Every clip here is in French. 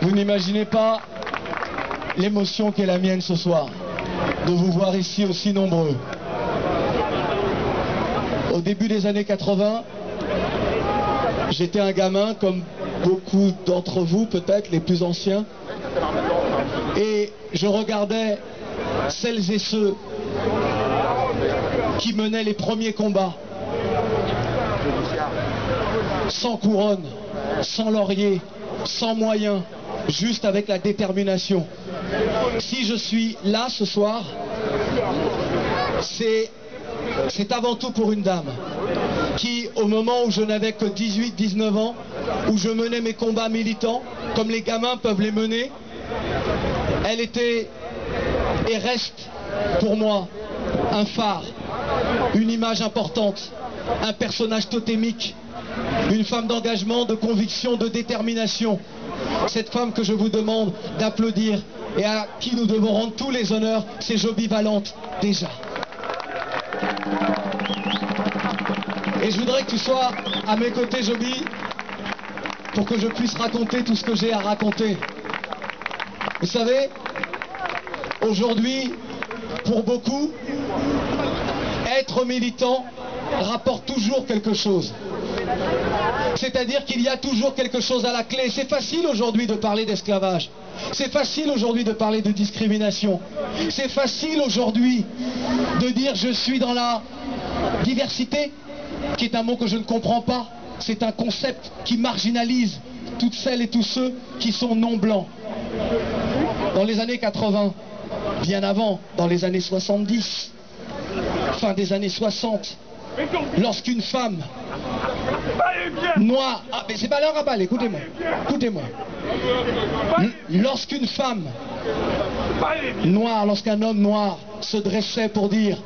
Vous n'imaginez pas l'émotion qu'est la mienne ce soir, de vous voir ici aussi nombreux. Au début des années 80, j'étais un gamin, comme beaucoup d'entre vous, peut-être les plus anciens, et je regardais celles et ceux qui menaient les premiers combats, sans couronne, sans laurier, sans moyens, juste avec la détermination. Si je suis là ce soir, c'est avant tout pour une dame qui, au moment où je n'avais que 18-19 ans, où je menais mes combats militants, comme les gamins peuvent les mener, elle était et reste pour moi un phare, une image importante, un personnage totémique, une femme d'engagement, de conviction, de détermination. Cette femme que je vous demande d'applaudir et à qui nous devons rendre tous les honneurs, c'est Joby Valente, déjà. Et je voudrais que tu sois à mes côtés, Joby, pour que je puisse raconter tout ce que j'ai à raconter. Vous savez, aujourd'hui, pour beaucoup, être militant rapporte toujours quelque chose. C'est-à-dire qu'il y a toujours quelque chose à la clé. C'est facile aujourd'hui de parler d'esclavage. C'est facile aujourd'hui de parler de discrimination. C'est facile aujourd'hui de dire je suis dans la diversité, qui est un mot que je ne comprends pas. C'est un concept qui marginalise toutes celles et tous ceux qui sont non blancs. Dans les années 80, bien avant, dans les années 70, fin des années 60, lorsqu'une femme noire... Ah, mais c'est pas l'heure à balle, écoutez-moi. Écoutez-moi. Lorsqu'une femme noire, lorsqu'un homme noir se dressait pour dire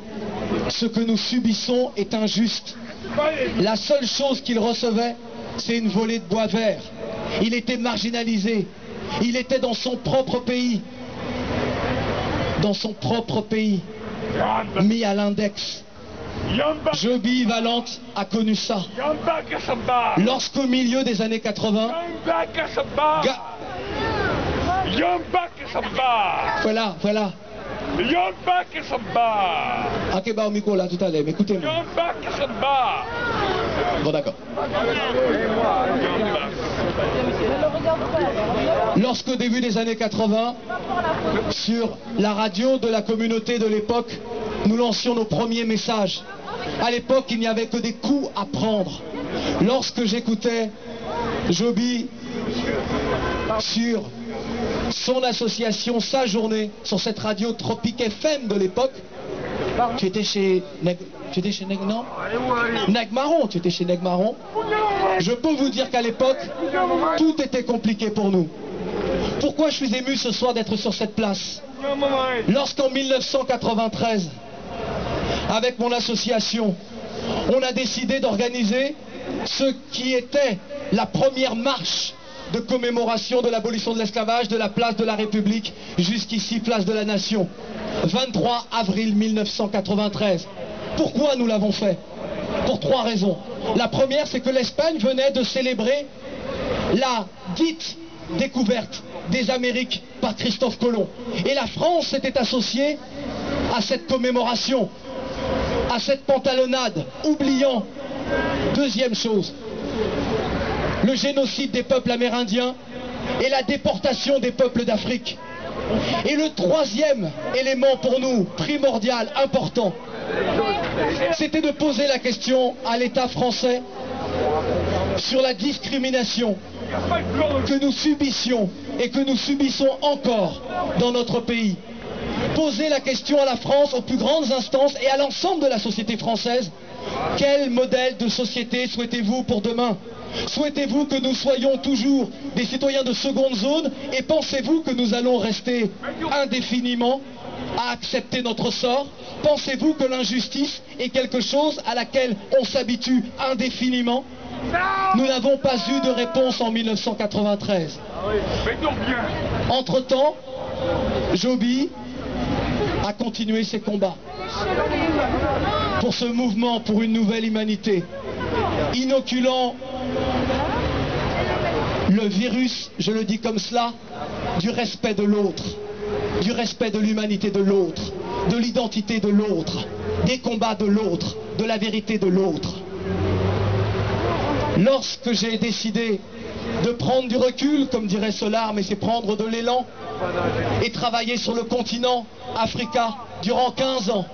ce que nous subissons est injuste, la seule chose qu'il recevait, c'est une volée de bois vert. Il était marginalisé. Il était dans son propre pays. Dans son propre pays. Mis à l'index. Joby Valente a connu ça. Lorsqu'au milieu des années 80, voilà. Ok, bah au micro là tout à l'heure, mais écoutez-moi. Bon d'accord. Lorsqu'au début des années 80, sur la radio de la communauté de l'époque, nous lancions nos premiers messages. À l'époque, il n'y avait que des coups à prendre. Lorsque j'écoutais Joby sur son association, sa journée, sur cette radio Tropique FM de l'époque, tu étais chez non Neg Marron, tu étais chez Neg Marron. Je peux vous dire qu'à l'époque, tout était compliqué pour nous. Pourquoi je suis ému ce soir d'être sur cette place? Lorsqu'en 1993, avec mon association, on a décidé d'organiser ce qui était la première marche de commémoration de l'abolition de l'esclavage de la place de la République jusqu'ici, place de la Nation. 23 avril 1993. Pourquoi nous l'avons fait? Pour trois raisons. La première, c'est que l'Espagne venait de célébrer la dite découverte des Amériques par Christophe Colomb. Et la France s'était associée à cette commémoration, à cette pantalonnade, oubliant, deuxième chose, le génocide des peuples amérindiens et la déportation des peuples d'Afrique. Et le troisième élément pour nous, primordial, important, c'était de poser la question à l'État français sur la discrimination que nous subissions et que nous subissons encore dans notre pays. Poser la question à la France, aux plus grandes instances et à l'ensemble de la société française. Quel modèle de société souhaitez-vous pour demain? Souhaitez-vous que nous soyons toujours des citoyens de seconde zone et pensez-vous que nous allons rester indéfiniment à accepter notre sort? Pensez-vous que l'injustice est quelque chose à laquelle on s'habitue indéfiniment? Nous n'avons pas eu de réponse en 1993. Entre-temps, Joby a continué ses combats pour ce mouvement, pour une nouvelle humanité, inoculant le virus, je le dis comme cela, du respect de l'autre, du respect de l'humanité de l'autre, de l'identité de l'autre, des combats de l'autre, de la vérité de l'autre. Lorsque j'ai décidé de prendre du recul, comme dirait Solar, mais c'est prendre de l'élan, et travailler sur le continent Africa durant 15 ans,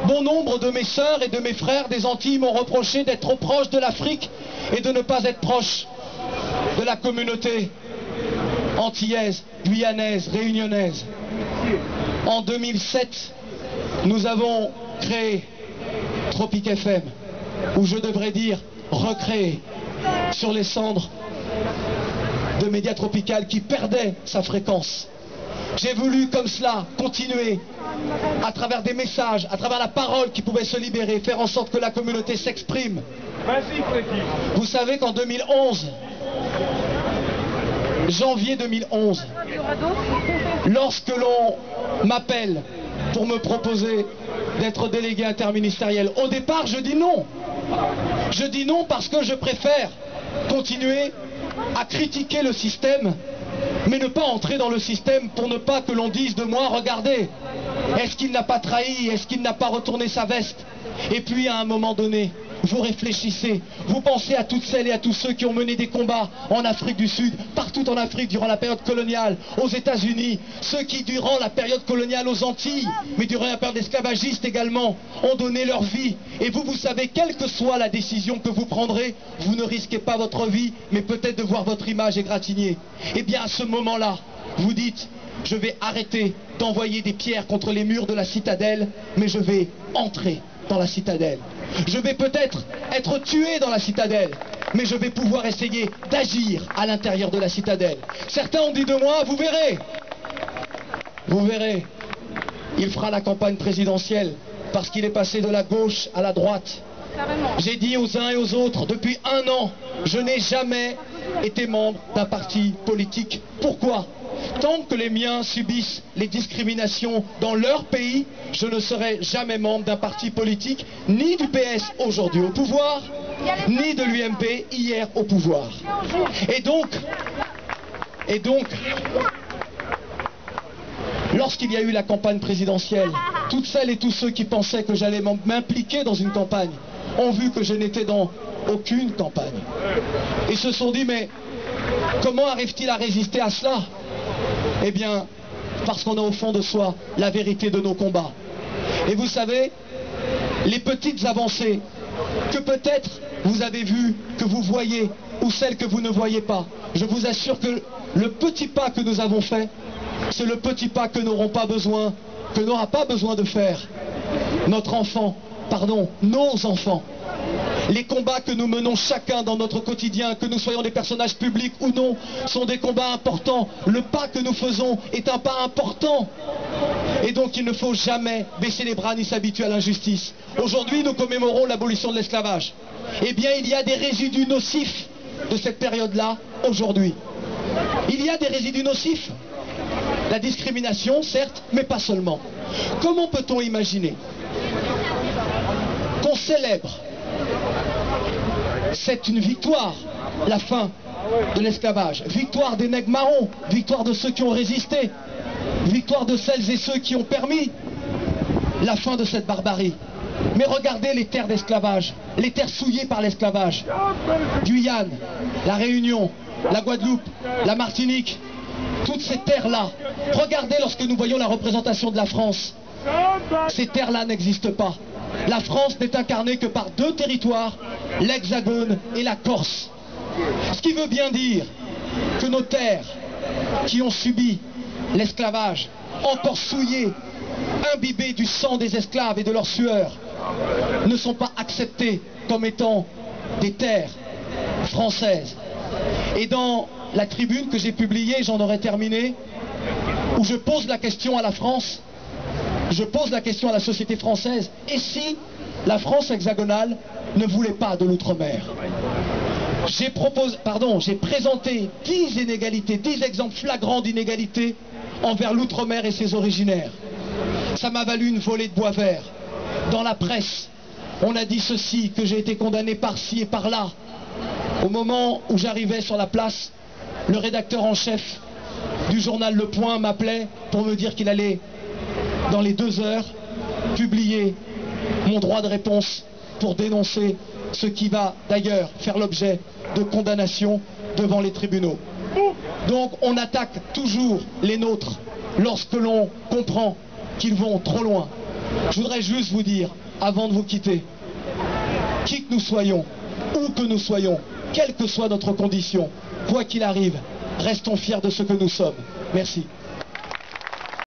bon nombre de mes sœurs et de mes frères des Antilles m'ont reproché d'être trop proche de l'Afrique et de ne pas être proche de la communauté antillaise, guyanaise, réunionnaise. En 2007, nous avons créé Tropic FM, ou je devrais dire recréé, sur les cendres de Média Tropical qui perdait sa fréquence. J'ai voulu comme cela continuer à travers des messages, à travers la parole qui pouvait se libérer, faire en sorte que la communauté s'exprime. Vous savez qu'en 2011, janvier 2011, lorsque l'on m'appelle pour me proposer d'être délégué interministériel, au départ je dis non. Je dis non parce que je préfère continuer à critiquer le système, mais ne pas entrer dans le système pour ne pas que l'on dise de moi, regardez, est-ce qu'il n'a pas trahi, est-ce qu'il n'a pas retourné sa veste? Et puis à un moment donné, vous réfléchissez, vous pensez à toutes celles et à tous ceux qui ont mené des combats en Afrique du Sud, partout en Afrique durant la période coloniale, aux États-Unis, ceux qui durant la période coloniale aux Antilles, mais durant la période esclavagiste également, ont donné leur vie. Et vous, vous savez, quelle que soit la décision que vous prendrez, vous ne risquez pas votre vie, mais peut-être de voir votre image égratignée. Et bien à ce moment-là, vous dites, je vais arrêter d'envoyer des pierres contre les murs de la citadelle, mais je vais entrer dans la citadelle. Je vais peut-être être tué dans la citadelle, mais je vais pouvoir essayer d'agir à l'intérieur de la citadelle. Certains ont dit de moi, vous verrez, il fera la campagne présidentielle parce qu'il est passé de la gauche à la droite. J'ai dit aux uns et aux autres, depuis 1 an, je n'ai jamais été membre d'un parti politique. Pourquoi ? Tant que les miens subissent les discriminations dans leur pays, je ne serai jamais membre d'un parti politique, ni du PS aujourd'hui au pouvoir, ni de l'UMP hier au pouvoir. Et donc, lorsqu'il y a eu la campagne présidentielle, toutes celles et tous ceux qui pensaient que j'allais m'impliquer dans une campagne ont vu que je n'étais dans aucune campagne. Et se sont dit, mais comment arrive-t-il à résister à cela ? Eh bien, parce qu'on a au fond de soi la vérité de nos combats. Et vous savez, les petites avancées que peut-être vous avez vues, que vous voyez, ou celles que vous ne voyez pas, je vous assure que le petit pas que nous avons fait, c'est le petit pas que n'aura pas besoin de faire nos enfants. Les combats que nous menons chacun dans notre quotidien, que nous soyons des personnages publics ou non, sont des combats importants. Le pas que nous faisons est un pas important. Et donc il ne faut jamais baisser les bras ni s'habituer à l'injustice. Aujourd'hui, nous commémorons l'abolition de l'esclavage. Eh bien, il y a des résidus nocifs de cette période-là, aujourd'hui. Il y a des résidus nocifs. La discrimination, certes, mais pas seulement. Comment peut-on imaginer qu'on célèbre, c'est une victoire, la fin de l'esclavage, victoire des nègres marrons, victoire de ceux qui ont résisté, victoire de celles et ceux qui ont permis la fin de cette barbarie. Mais regardez les terres d'esclavage, les terres souillées par l'esclavage, Guyane, la Réunion, la Guadeloupe, la Martinique, toutes ces terres-là. Regardez lorsque nous voyons la représentation de la France, ces terres-là n'existent pas. La France n'est incarnée que par 2 territoires, l'Hexagone et la Corse. Ce qui veut bien dire que nos terres qui ont subi l'esclavage, encore souillées, imbibées du sang des esclaves et de leur sueur, ne sont pas acceptées comme étant des terres françaises. Et dans la tribune que j'ai publiée, j'en aurai terminé, où je pose la question à la France, je pose la question à la société française, et si la France hexagonale ne voulait pas de l'outre-mer? J'ai présenté 10 inégalités, 10 exemples flagrants d'inégalités envers l'outre-mer et ses originaires. Ça m'a valu une volée de bois vert. Dans la presse, on a dit ceci, que j'ai été condamné par-ci et par-là. Au moment où j'arrivais sur la place le rédacteur en chef du journal Le Point m'appelait pour me dire qu'il allait, dans les 2 heures, publier mon droit de réponse pour dénoncer ce qui va d'ailleurs faire l'objet de condamnations devant les tribunaux. Donc on attaque toujours les nôtres lorsque l'on comprend qu'ils vont trop loin. Je voudrais juste vous dire, avant de vous quitter, qui que nous soyons, où que nous soyons, quelle que soit notre condition, quoi qu'il arrive, restons fiers de ce que nous sommes. Merci.